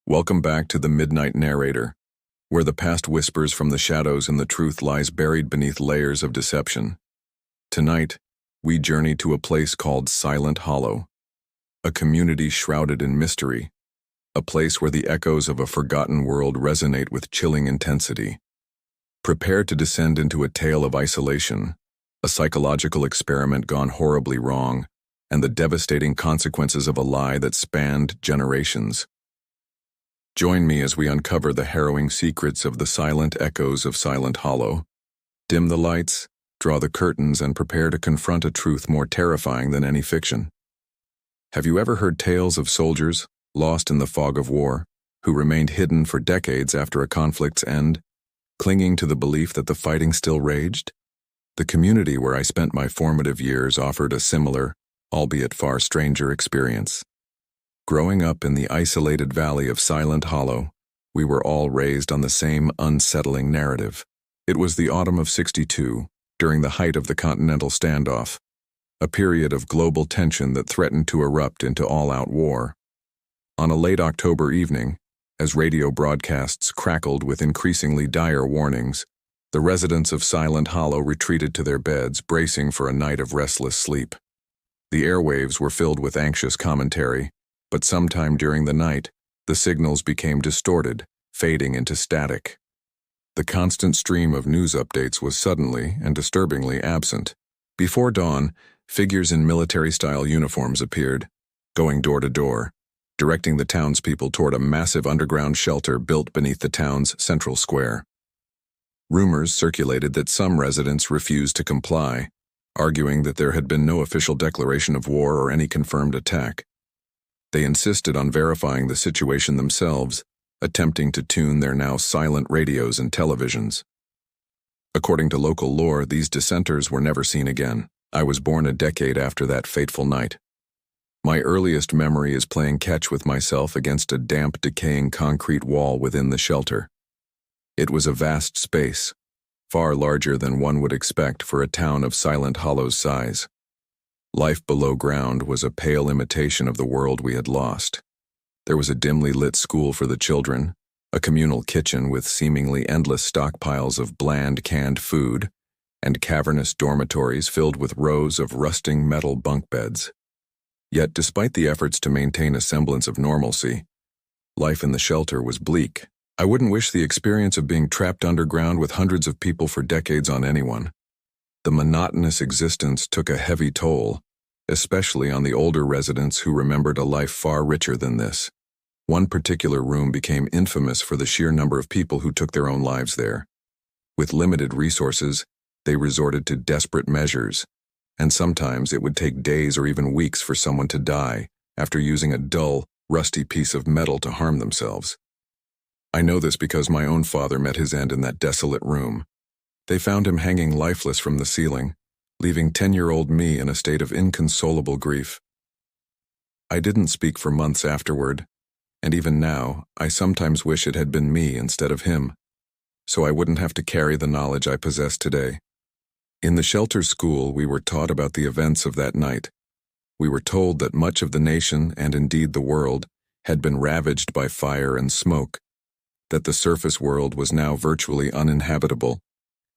Welcome back to the Midnight Narrator, where the past whispers from the shadows and the truth lies buried beneath layers of deception. Tonight, we journey to a place called Silent Hollow, a community shrouded in mystery, a place where the echoes of a forgotten world resonate with chilling intensity. Prepare to descend into a tale of isolation, a psychological experiment gone horribly wrong, and the devastating consequences of a lie that spanned generations. Join me as we uncover the harrowing secrets of the silent echoes of Silent Hollow. Dim the lights, draw the curtains, and prepare to confront a truth more terrifying than any fiction. Have you ever heard tales of soldiers, lost in the fog of war, who remained hidden for decades after a conflict's end, clinging to the belief that the fighting still raged? The community where I spent my formative years offered a similar, albeit far stranger, experience. Growing up in the isolated valley of Silent Hollow, we were all raised on the same unsettling narrative. It was the autumn of '62, during the height of the Continental Standoff, a period of global tension that threatened to erupt into all-out war. On a late October evening, as radio broadcasts crackled with increasingly dire warnings, the residents of Silent Hollow retreated to their beds, bracing for a night of restless sleep. The airwaves were filled with anxious commentary, but sometime during the night, the signals became distorted, fading into static. The constant stream of news updates was suddenly and disturbingly absent. Before dawn, figures in military-style uniforms appeared, going door to door, directing the townspeople toward a massive underground shelter built beneath the town's central square. Rumors circulated that some residents refused to comply, arguing that there had been no official declaration of war or any confirmed attack. They insisted on verifying the situation themselves, attempting to tune their now silent radios and televisions. According to local lore, these dissenters were never seen again. I was born a decade after that fateful night. My earliest memory is playing catch with myself against a damp, decaying concrete wall within the shelter. It was a vast space, far larger than one would expect for a town of Silent Hollow's size. Life below ground was a pale imitation of the world we had lost. There was a dimly lit school for the children, a communal kitchen with seemingly endless stockpiles of bland canned food, and cavernous dormitories filled with rows of rusting metal bunk beds. Yet despite the efforts to maintain a semblance of normalcy, life in the shelter was bleak. I wouldn't wish the experience of being trapped underground with hundreds of people for decades on anyone. The monotonous existence took a heavy toll, especially on the older residents who remembered a life far richer than this. One particular room became infamous for the sheer number of people who took their own lives there. With limited resources, they resorted to desperate measures, and sometimes it would take days or even weeks for someone to die after using a dull, rusty piece of metal to harm themselves. I know this because my own father met his end in that desolate room. They found him hanging lifeless from the ceiling, leaving 10-year-old me in a state of inconsolable grief. I didn't speak for months afterward, and even now, I sometimes wish it had been me instead of him, so I wouldn't have to carry the knowledge I possess today. In the shelter school, we were taught about the events of that night. We were told that much of the nation, and indeed the world, had been ravaged by fire and smoke, that the surface world was now virtually uninhabitable.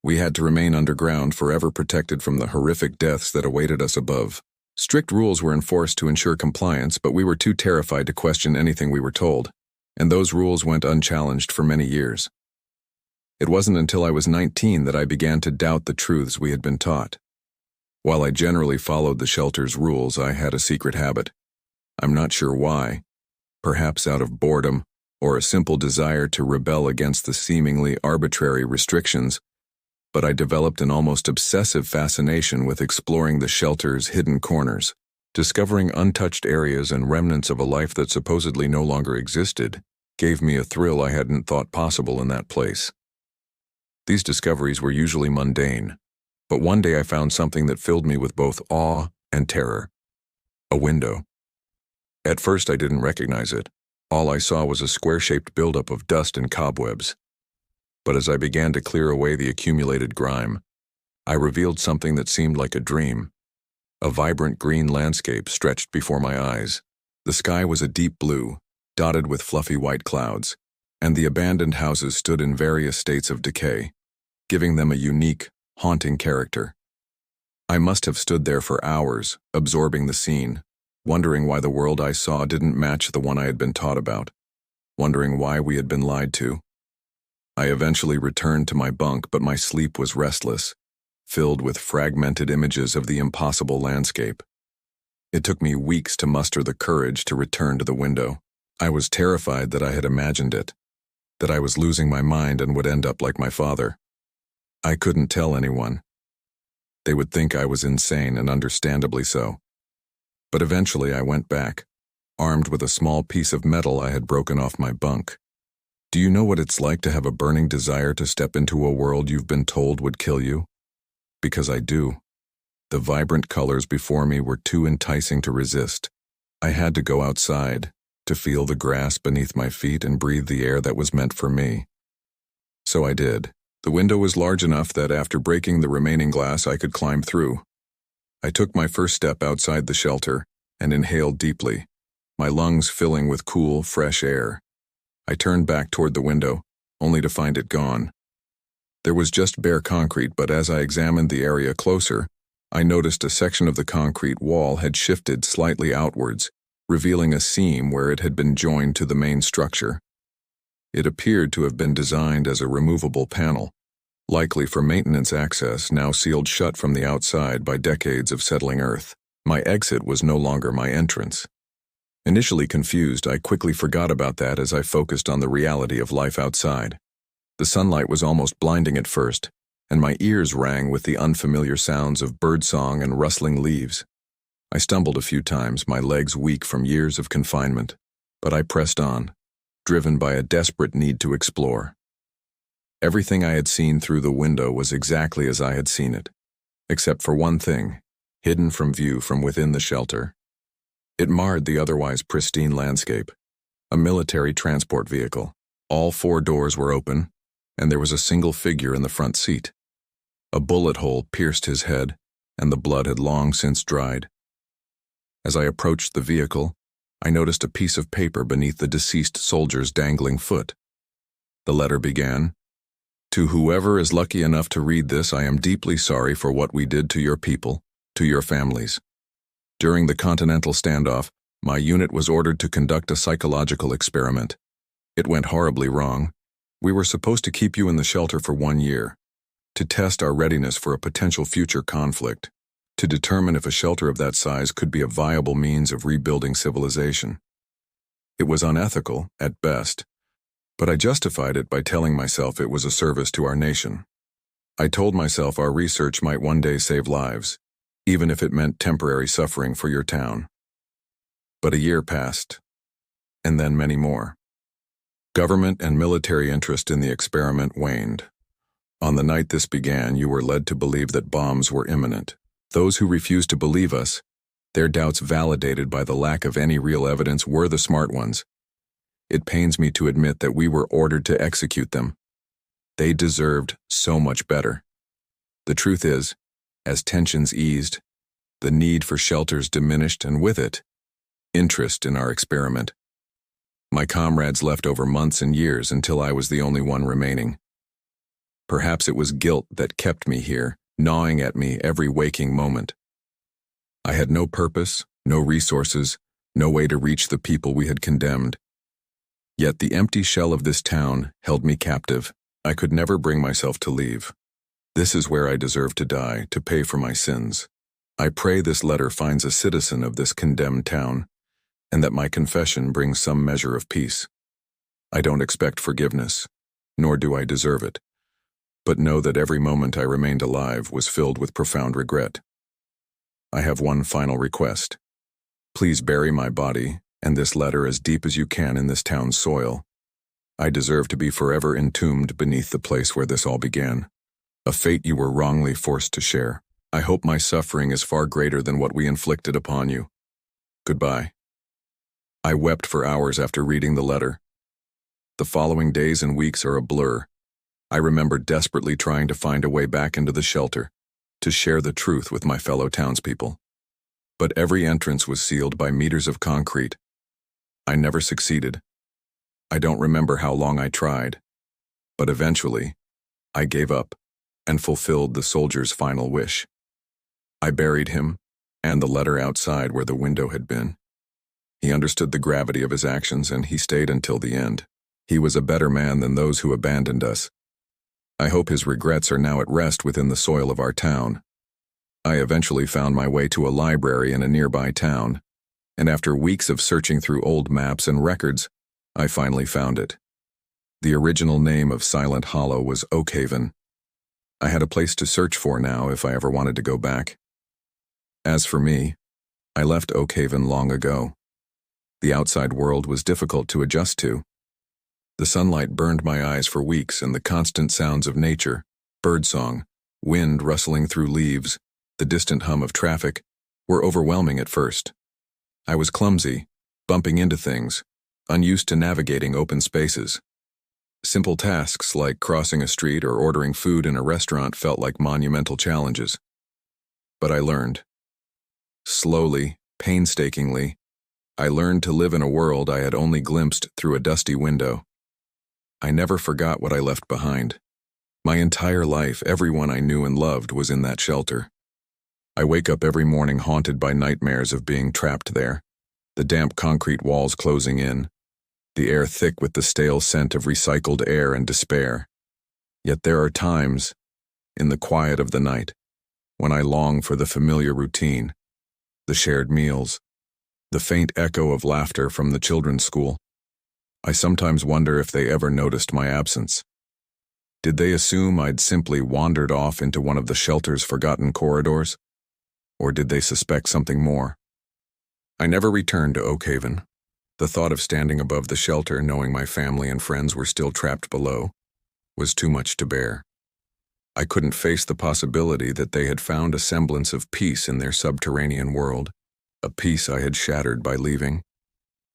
We had to remain underground, forever protected from the horrific deaths that awaited us above. Strict rules were enforced to ensure compliance, but we were too terrified to question anything we were told, and those rules went unchallenged for many years. It wasn't until I was 19 that I began to doubt the truths we had been taught. While I generally followed the shelter's rules, I had a secret habit. I'm not sure why, perhaps out of boredom or a simple desire to rebel against the seemingly arbitrary restrictions, but I developed an almost obsessive fascination with exploring the shelter's hidden corners. Discovering untouched areas and remnants of a life that supposedly no longer existed gave me a thrill I hadn't thought possible in that place. These discoveries were usually mundane, but one day I found something that filled me with both awe and terror. A window. At first I didn't recognize it. All I saw was a square-shaped buildup of dust and cobwebs. But as I began to clear away the accumulated grime, I revealed something that seemed like a dream. A vibrant green landscape stretched before my eyes. The sky was a deep blue, dotted with fluffy white clouds, and the abandoned houses stood in various states of decay, giving them a unique, haunting character. I must have stood there for hours, absorbing the scene, wondering why the world I saw didn't match the one I had been taught about, wondering why we had been lied to. I eventually returned to my bunk, but my sleep was restless, filled with fragmented images of the impossible landscape. It took me weeks to muster the courage to return to the window. I was terrified that I had imagined it, that I was losing my mind and would end up like my father. I couldn't tell anyone. They would think I was insane, and understandably so. But eventually I went back, armed with a small piece of metal I had broken off my bunk. Do you know what it's like to have a burning desire to step into a world you've been told would kill you? Because I do. The vibrant colors before me were too enticing to resist. I had to go outside, to feel the grass beneath my feet and breathe the air that was meant for me. So I did. The window was large enough that after breaking the remaining glass I could climb through. I took my first step outside the shelter and inhaled deeply, my lungs filling with cool, fresh air. I turned back toward the window, only to find it gone. There was just bare concrete, but as I examined the area closer, I noticed a section of the concrete wall had shifted slightly outwards, revealing a seam where it had been joined to the main structure. It appeared to have been designed as a removable panel, likely for maintenance access, now sealed shut from the outside by decades of settling earth. My exit was no longer my entrance. Initially confused, I quickly forgot about that as I focused on the reality of life outside. The sunlight was almost blinding at first, and my ears rang with the unfamiliar sounds of birdsong and rustling leaves. I stumbled a few times, my legs weak from years of confinement, but I pressed on, driven by a desperate need to explore. Everything I had seen through the window was exactly as I had seen it, except for one thing, hidden from view from within the shelter. It marred the otherwise pristine landscape. A military transport vehicle. All 4 doors were open, and there was a single figure in the front seat. A bullet hole pierced his head, and the blood had long since dried. As I approached the vehicle, I noticed a piece of paper beneath the deceased soldier's dangling foot. The letter began, "To whoever is lucky enough to read this, I am deeply sorry for what we did to your people, to your families. During the Continental standoff, my unit was ordered to conduct a psychological experiment. It went horribly wrong. We were supposed to keep you in the shelter for 1 year, to test our readiness for a potential future conflict, to determine if a shelter of that size could be a viable means of rebuilding civilization. It was unethical, at best, but I justified it by telling myself it was a service to our nation. I told myself our research might one day save lives, even if it meant temporary suffering for your town. But a year passed, and then many more. Government and military interest in the experiment waned. On the night this began, you were led to believe that bombs were imminent. Those who refused to believe us, their doubts validated by the lack of any real evidence, were the smart ones. It pains me to admit that we were ordered to execute them. They deserved so much better. The truth is, as tensions eased, the need for shelters diminished, and with it, interest in our experiment. My comrades left over months and years until I was the only one remaining. Perhaps it was guilt that kept me here, gnawing at me every waking moment. I had no purpose, no resources, no way to reach the people we had condemned. Yet the empty shell of this town held me captive. I could never bring myself to leave. This is where I deserve to die, to pay for my sins. I pray this letter finds a citizen of this condemned town, and that my confession brings some measure of peace. I don't expect forgiveness, nor do I deserve it, but know that every moment I remained alive was filled with profound regret. I have one final request. Please bury my body and this letter as deep as you can in this town's soil. I deserve to be forever entombed beneath the place where this all began, a fate you were wrongly forced to share. I hope my suffering is far greater than what we inflicted upon you. Goodbye." I wept for hours after reading the letter. The following days and weeks are a blur. I remember desperately trying to find a way back into the shelter, to share the truth with my fellow townspeople. But every entrance was sealed by meters of concrete. I never succeeded, I don't remember how long I tried, but eventually, I gave up and fulfilled the soldier's final wish. I buried him and the letter outside where the window had been. He understood the gravity of his actions and he stayed until the end. He was a better man than those who abandoned us. I hope his regrets are now at rest within the soil of our town. I eventually found my way to a library in a nearby town, and after weeks of searching through old maps and records, I finally found it. The original name of Silent Hollow was Oakhaven. I had a place to search for now if I ever wanted to go back. As for me, I left Oakhaven long ago. The outside world was difficult to adjust to. The sunlight burned my eyes for weeks, and the constant sounds of nature, birdsong, wind rustling through leaves, the distant hum of traffic, were overwhelming at first. I was clumsy, bumping into things, unused to navigating open spaces. Simple tasks like crossing a street or ordering food in a restaurant felt like monumental challenges. But I learned. Slowly, painstakingly, I learned to live in a world I had only glimpsed through a dusty window. I never forgot what I left behind. My entire life, everyone I knew and loved was in that shelter. I wake up every morning haunted by nightmares of being trapped there, the damp concrete walls closing in, the air thick with the stale scent of recycled air and despair. Yet there are times, in the quiet of the night, when I long for the familiar routine, the shared meals, the faint echo of laughter from the children's school. I sometimes wonder if they ever noticed my absence. Did they assume I'd simply wandered off into one of the shelter's forgotten corridors? Or did they suspect something more? I never returned to Oakhaven. The thought of standing above the shelter, knowing my family and friends were still trapped below, was too much to bear. I couldn't face the possibility that they had found a semblance of peace in their subterranean world, a peace I had shattered by leaving.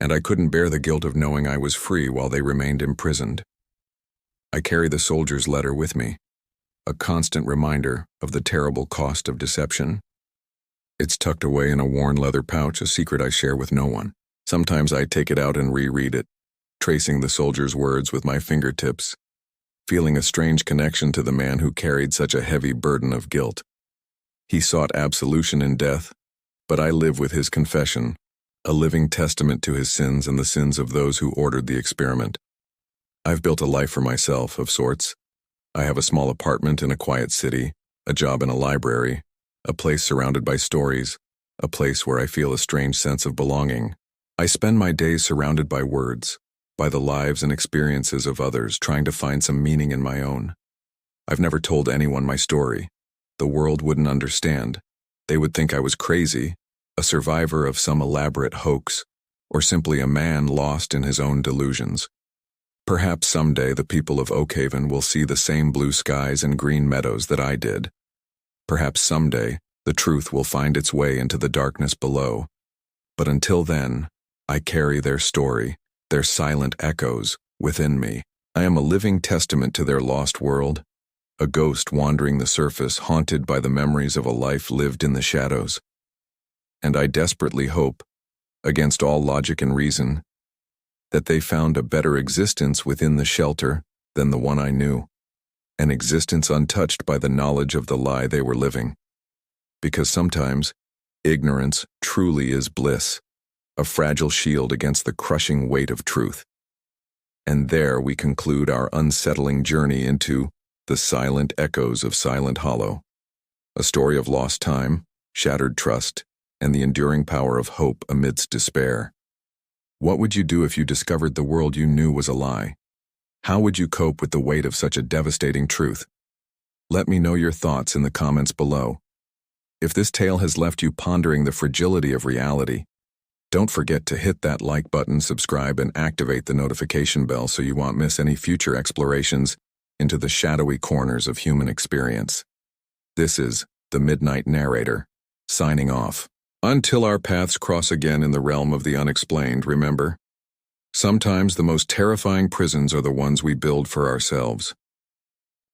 And I couldn't bear the guilt of knowing I was free while they remained imprisoned. I carry the soldier's letter with me, a constant reminder of the terrible cost of deception. It's tucked away in a worn leather pouch, a secret I share with no one. Sometimes I take it out and reread it, tracing the soldier's words with my fingertips, feeling a strange connection to the man who carried such a heavy burden of guilt. He sought absolution in death, but I live with his confession, a living testament to his sins and the sins of those who ordered the experiment. I've built a life for myself, of sorts. I have a small apartment in a quiet city, a job in a library, a place surrounded by stories, a place where I feel a strange sense of belonging. I spend my days surrounded by words, by the lives and experiences of others, trying to find some meaning in my own. I've never told anyone my story. The world wouldn't understand. They would think I was crazy, a survivor of some elaborate hoax, or simply a man lost in his own delusions. Perhaps someday the people of Oakhaven will see the same blue skies and green meadows that I did. Perhaps someday the truth will find its way into the darkness below. But until then, I carry their story, their silent echoes, within me. I am a living testament to their lost world, a ghost wandering the surface, haunted by the memories of a life lived in the shadows. And I desperately hope, against all logic and reason, that they found a better existence within the shelter than the one I knew, an existence untouched by the knowledge of the lie they were living. Because sometimes, ignorance truly is bliss, a fragile shield against the crushing weight of truth. And there we conclude our unsettling journey into the silent echoes of Silent Hollow, a story of lost time, shattered trust, and the enduring power of hope amidst despair. What would you do if you discovered the world you knew was a lie? How would you cope with the weight of such a devastating truth? Let me know your thoughts in the comments below. If this tale has left you pondering the fragility of reality, don't forget to hit that like button, subscribe, and activate the notification bell so you won't miss any future explorations into the shadowy corners of human experience. This is the Midnight Narrator, signing off. Until our paths cross again in the realm of the unexplained, remember, sometimes the most terrifying prisons are the ones we build for ourselves.